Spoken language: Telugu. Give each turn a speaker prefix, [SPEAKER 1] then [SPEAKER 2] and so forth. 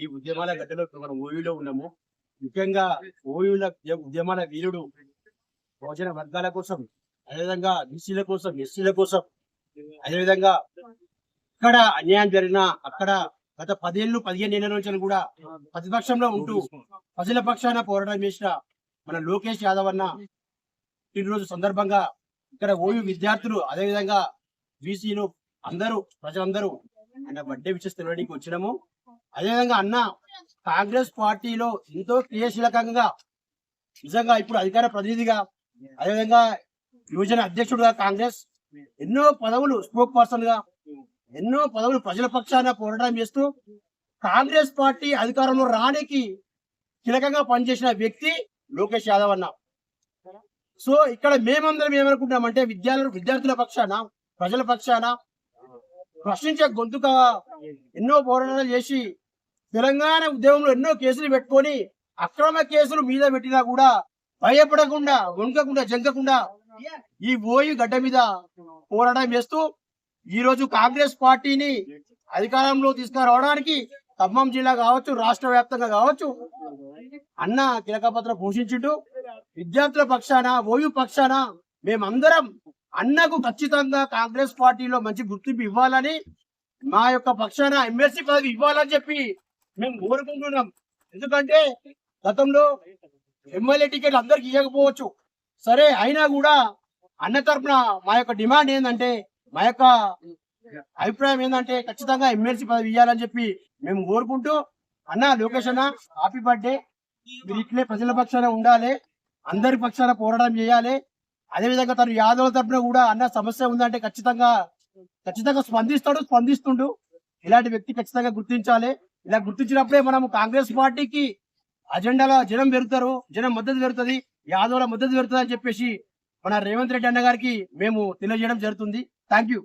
[SPEAKER 1] ఈ ఉద్యమాల గడ్డలో మనం ఓయూలో ఉన్నాము. ముఖ్యంగా ఓయూల ఉద్యమాల వీరుడు బహుజన వర్గాల కోసం, అదేవిధంగా బీసీల కోసం, ఎస్సీల కోసం, అదేవిధంగా ఇక్కడ అన్యాయం జరిగినా అక్కడ గత 10-15 ఏళ్ల నుంచి కూడా ప్రతిపక్షంలో ఉంటూ ప్రజల పక్షాన పోరాటం చేసిన మన లోకేష్ యాదవ్ అన్న రోజు సందర్భంగా ఇక్కడ ఓయూ విద్యార్థులు, అదేవిధంగా బీసీలు అందరూ ప్రజలందరూ ఆయన బర్త్డే విషెస్ తెలియడానికి వచ్చినాము. అదేవిధంగా అన్న కాంగ్రెస్ పార్టీలో ఎంతో క్రియాశీలకంగా, నిజంగా ఇప్పుడు అధికార ప్రతినిధిగా, అదేవిధంగా యువజన అధ్యక్షుడుగా కాంగ్రెస్ ఎన్నో పదవులు, స్పోక్ పర్సన్ గా ఎన్నో పదవులు ప్రజల పక్షాన పోరాటం చేస్తూ కాంగ్రెస్ పార్టీ అధికారంలో రానికి కీలకంగా పనిచేసిన వ్యక్తి లోకేష్ యాదవ్ అన్న. సో ఇక్కడ మేమందరం ఏమనుకుంటున్నామంటే విద్యార్థుల పక్షాన, ప్రజల పక్షాన ప్రశ్నించే గొంతుగా ఎన్నో పోరాటాలు చేసి తెలంగాణ ఉద్యమంలో ఎన్నో కేసులు పెట్టుకొని అక్రమ కేసులు మీద పెట్టినా కూడా భయపడకుండా, వణకకుండా, జంకకుండా ఈ ఓయూ గడ్డ మీద పోరాటం చేస్తూ ఈ రోజు కాంగ్రెస్ పార్టీని అధికారంలో తీసుకురావడానికి ఖమ్మం జిల్లా కావచ్చు, రాష్ట్ర వ్యాప్తంగా కావచ్చు అన్న కీలక పాత్ర పోషించుంటూ విద్యార్థుల పక్షాన, ఓయూ పక్షాన మేమందరం అన్నకు ఖచ్చితంగా కాంగ్రెస్ పార్టీలో మంచి గుర్తింపు ఇవ్వాలని, మా యొక్క పక్షాన ఎమ్మెల్సీ పదవి ఇవ్వాలని చెప్పి మేము కోరుకుంటున్నాం. ఎందుకంటే గతంలో ఎమ్మెల్యే టికెట్లు అందరికి ఇవ్వకపోవచ్చు, సరే అయినా కూడా అన్న తరఫున మా యొక్క డిమాండ్ ఏంటంటే, మా యొక్క అభిప్రాయం ఏంటంటే ఖచ్చితంగా ఎమ్మెల్సీ పదవి ఇవ్వాలని చెప్పి మేము కోరుకుంటూ, అన్న లోకేష్ అన్న హ్యాపీ బర్త్డే. మీరు ఇట్లే ప్రజల పక్షాన ఉండాలి, అందరి పక్షాన పోరాటం చేయాలి. అదేవిధంగా తను యాదవ్ తరఫున కూడా అన్న సమస్య ఉందంటే ఖచ్చితంగా స్పందిస్తుండు. ఇలాంటి వ్యక్తి ఖచ్చితంగా గుర్తించాలి. ఇలా గుర్తించినప్పుడే మనం కాంగ్రెస్ పార్టీకి అజెండాలో జనం పెరుగుతారు, జనం మద్దతు పెరుగుతుంది, యాదవ్ల మద్దతు పెరుగుతుంది అని చెప్పేసి మన రేవంత్ రెడ్డి అన్న గారికి మేము తెలియజేయడం జరుగుతుంది. Thank you.